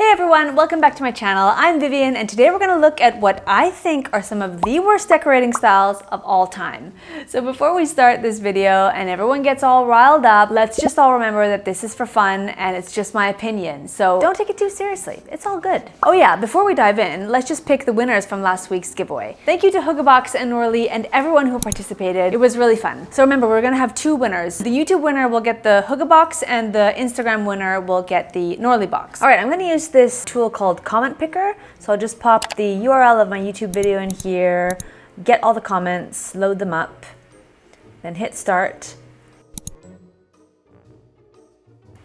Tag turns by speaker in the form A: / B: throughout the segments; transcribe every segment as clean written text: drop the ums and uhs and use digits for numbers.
A: Hey everyone, welcome back to my channel. I'm Vivien and today we're going to look at what I think are some of the worst decorating styles of all time. So before we start this video and everyone gets all riled up, let's just all remember that this is for fun and it's just my opinion. So don't take it too seriously. It's all good. Oh yeah, before we dive in, let's just pick the winners from last week's giveaway. Thank you to Hugabox and Norley and everyone who participated. It was really fun. So remember, we're going to have two winners. The YouTube winner will get the Hugabox and the Instagram winner will get the Norley box. All right, I'm going to use this tool called Comment Picker. So I'll just pop the URL of my YouTube video in here, get all the comments, load them up, then hit start.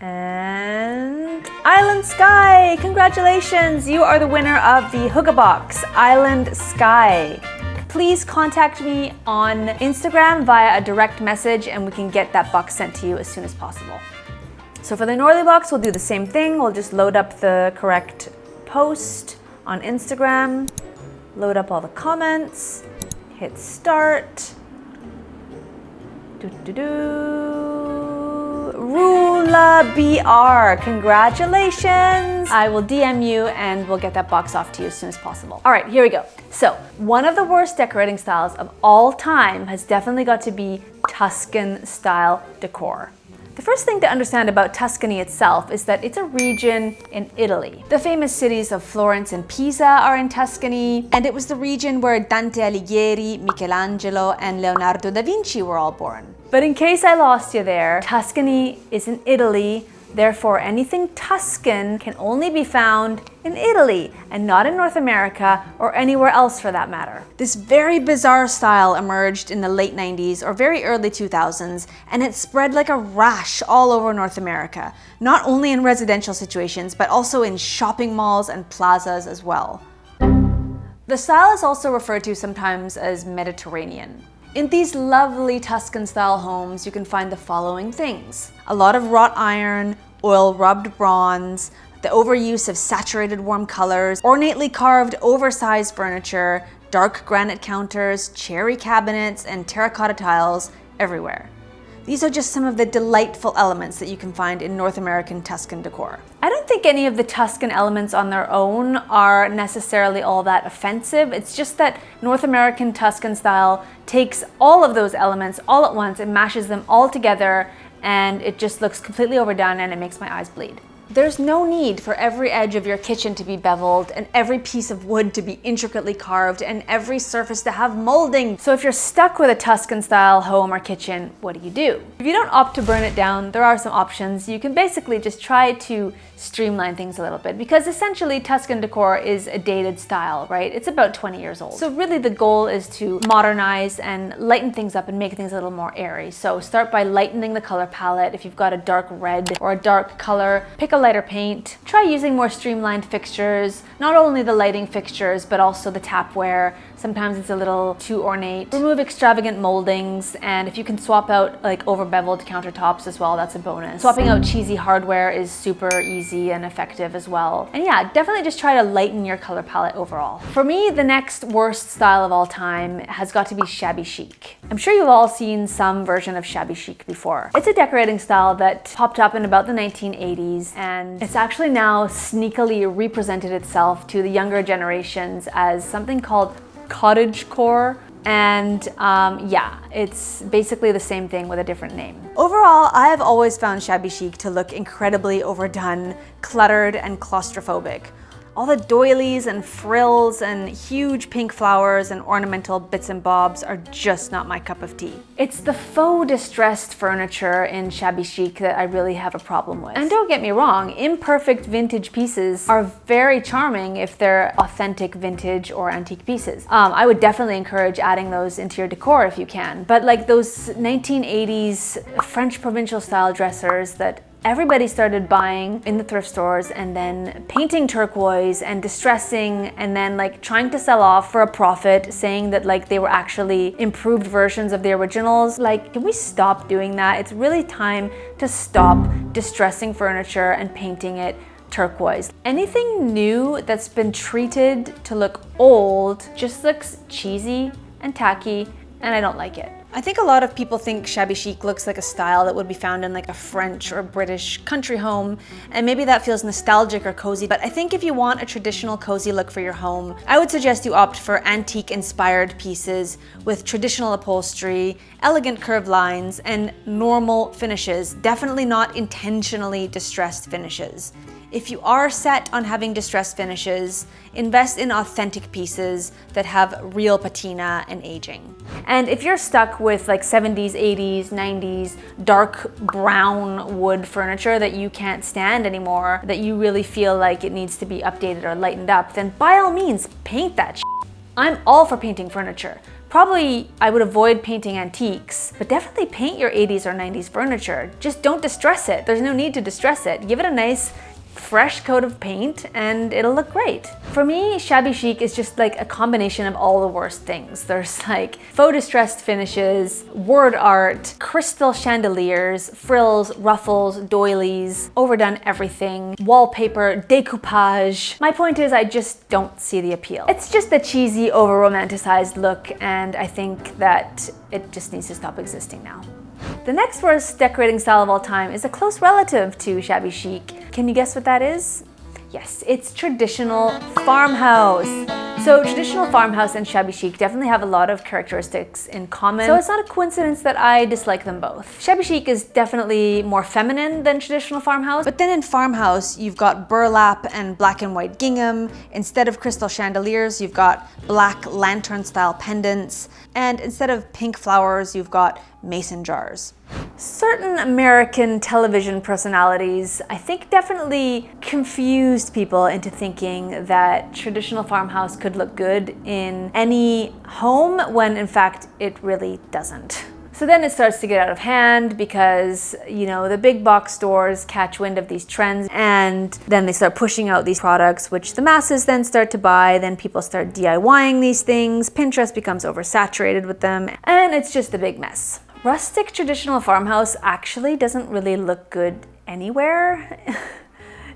A: And Island Sky, congratulations! You are the winner of the Hugabox, Island Sky. Please contact me on Instagram via a direct message and we can get that box sent to you as soon as possible. So for the Norley box, we'll do the same thing. We'll just load up the correct post on Instagram, load up all the comments, hit start. Rula BR, congratulations! I will DM you and we'll get that box off to you as soon as possible. All right, here we go. So one of the worst decorating styles of all time has definitely got to be Tuscan style decor. The first thing to understand about Tuscany itself is that it's a region in Italy. The famous cities of Florence and Pisa are in Tuscany, and it was the region where Dante Alighieri, Michelangelo, and Leonardo da Vinci were all born. But in case I lost you there, Tuscany is in Italy, therefore anything Tuscan can only be found in Italy and not in North America or anywhere else for that matter. This very bizarre style emerged in the late 90s or very early 2000s, and it spread like a rash all over North America, not only in residential situations but also in shopping malls and plazas as well. The style is also referred to sometimes as Mediterranean. In these lovely Tuscan style homes, you can find the following things: a lot of wrought iron, oil rubbed bronze, the overuse of saturated warm colors, ornately carved oversized furniture, dark granite counters, cherry cabinets, and terracotta tiles everywhere. These are just some of the delightful elements that you can find in North American Tuscan decor. I don't think any of the Tuscan elements on their own are necessarily all that offensive. It's just that North American Tuscan style takes all of those elements all at once and mashes them all together, and it just looks completely overdone and it makes my eyes bleed. There's no need for every edge of your kitchen to be beveled and every piece of wood to be intricately carved and every surface to have molding. So if you're stuck with a Tuscan style home or kitchen, what do? If you don't opt to burn it down, there are some options. You can basically just try to streamline things a little bit, because essentially Tuscan decor is a dated style, right? It's about 20 years old. So really the goal is to modernize and lighten things up and make things a little more airy. So start by lightening the color palette. If you've got a dark red or a dark color, pick a lighter paint. Try using more streamlined fixtures, not only the lighting fixtures, but also the tapware. Sometimes it's a little too ornate. Remove extravagant moldings, and if you can swap out like over beveled countertops as well, that's a bonus. Swapping out cheesy hardware is super easy and effective as well. And yeah, definitely just try to lighten your color palette overall. For me, the next worst style of all time has got to be Shabby Chic. I'm sure you've all seen some version of Shabby Chic before. It's a decorating style that popped up in about the 1980s, and it's actually now sneakily represented itself to the younger generations as something called cottagecore, and yeah, it's basically the same thing with a different name. Overall, I have always found Shabby Chic to look incredibly overdone, cluttered, and claustrophobic. All the doilies and frills and huge pink flowers and ornamental bits and bobs are just not my cup of tea. It's the faux distressed furniture in Shabby Chic that I really have a problem with. And don't get me wrong, imperfect vintage pieces are very charming if they're authentic vintage or antique pieces. I would definitely encourage adding those into your decor if you can. But like those 1980s French provincial style dressers that everybody started buying in the thrift stores and then painting turquoise and distressing and then like trying to sell off for a profit, saying that like they were actually improved versions of the originals. Like, can we stop doing that? It's really time to stop distressing furniture and painting it turquoise. Anything new that's been treated to look old just looks cheesy and tacky, and I don't like it. I think a lot of people think shabby chic looks like a style that would be found in like a French or British country home, and maybe that feels nostalgic or cozy, but I think if you want a traditional cozy look for your home, I would suggest you opt for antique inspired pieces with traditional upholstery, elegant curved lines, and normal finishes, definitely not intentionally distressed finishes. If you are set on having distressed finishes, invest in authentic pieces that have real patina and aging. And if you're stuck with like 70s, 80s, 90s, dark brown wood furniture that you can't stand anymore, that you really feel like it needs to be updated or lightened up, then by all means, paint that shit. I'm all for painting furniture. Probably I would avoid painting antiques, but definitely paint your 80s or 90s furniture. Just don't distress it. There's no need to distress it. Give it a nice fresh coat of paint and it'll look great. For me, shabby chic is just like a combination of all the worst things. There's like faux distressed finishes, word art, crystal chandeliers, frills, ruffles, doilies, overdone everything, wallpaper, decoupage. My point is I just don't see the appeal. It's just a cheesy, over-romanticized look, and I think that it just needs to stop existing now. The next worst decorating style of all time is a close relative to shabby chic. Can you guess what that is? Yes, it's traditional farmhouse. So traditional farmhouse and shabby chic definitely have a lot of characteristics in common, so it's not a coincidence that I dislike them both. Shabby chic is definitely more feminine than traditional farmhouse, but then in farmhouse you've got burlap and black and white gingham. Instead of crystal chandeliers, you've got black lantern style pendants, and instead of pink flowers, you've got mason jars. Certain American television personalities, I think, definitely confused people into thinking that traditional farmhouse could look good in any home when in fact it really doesn't. So then it starts to get out of hand because, you know, the big box stores catch wind of these trends and then they start pushing out these products which the masses then start to buy. Then people start DIYing these things, Pinterest becomes oversaturated with them, and it's just a big mess. Rustic traditional farmhouse actually doesn't really look good anywhere,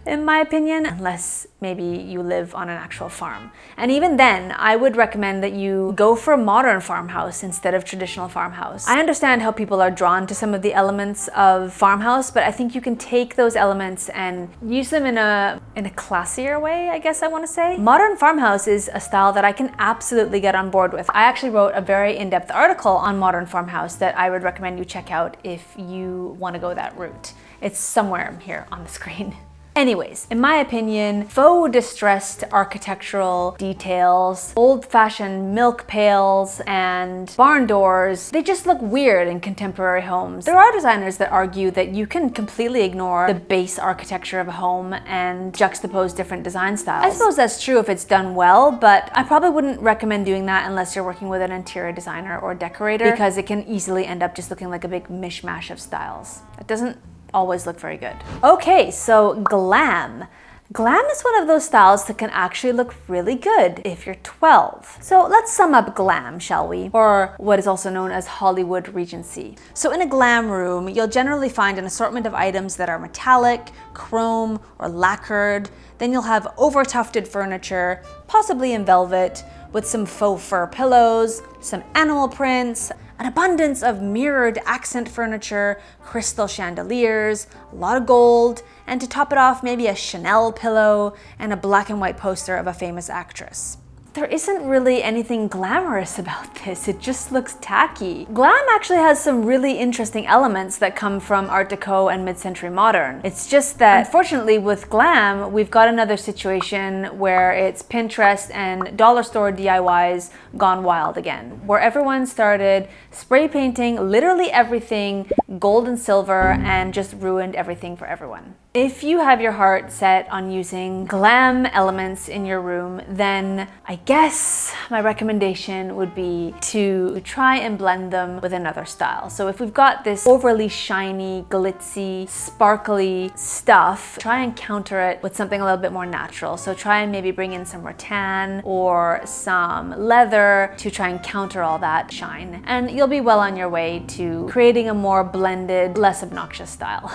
A: in my opinion, unless maybe you live on an actual farm. And even then, I would recommend that you go for a modern farmhouse instead of traditional farmhouse. I understand how people are drawn to some of the elements of farmhouse, but I think you can take those elements and use them in a classier way, I guess I want to say. Modern farmhouse is a style that I can absolutely get on board with. I actually wrote a very in-depth article on modern farmhouse that I would recommend you check out if you want to go that route. It's somewhere here on the screen. Anyways, in my opinion, faux distressed architectural details, old-fashioned milk pails, and barn doors, they just look weird in contemporary homes. There are designers that argue that you can completely ignore the base architecture of a home and juxtapose different design styles. I suppose that's true if it's done well, but I probably wouldn't recommend doing that unless you're working with an interior designer or decorator, because it can easily end up just looking like a big mishmash of styles. It doesn't always look very good. Okay, so glam. Glam is one of those styles that can actually look really good if you're 12. So let's sum up glam, shall we? Or what is also known as Hollywood Regency. So in a glam room, you'll generally find an assortment of items that are metallic, chrome, or lacquered. Then you'll have over-tufted furniture, possibly in velvet, with some faux fur pillows, some animal prints, an abundance of mirrored accent furniture, crystal chandeliers, a lot of gold, and to top it off, maybe a Chanel pillow and a black and white poster of a famous actress. There isn't really anything glamorous about this, it just looks tacky. Glam actually has some really interesting elements that come from Art Deco and mid-century modern. It's just that, unfortunately, with glam, we've got another situation where it's Pinterest and dollar store DIYs gone wild again, where everyone started spray painting literally everything gold and silver and just ruined everything for everyone. If you have your heart set on using glam elements in your room, then I guess my recommendation would be to try and blend them with another style. So if we've got this overly shiny, glitzy, sparkly stuff, try and counter it with something a little bit more natural. So try and maybe bring in some rattan or some leather to try and counter all that shine. And you'll be well on your way to creating a more blended, less obnoxious style.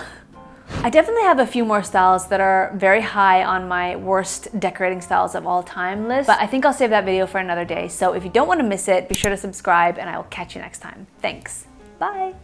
A: I definitely have a few more styles that are very high on my worst decorating styles of all time list, but I think I'll save that video for another day. So if you don't want to miss it, be sure to subscribe and I will catch you next time. Thanks. Bye.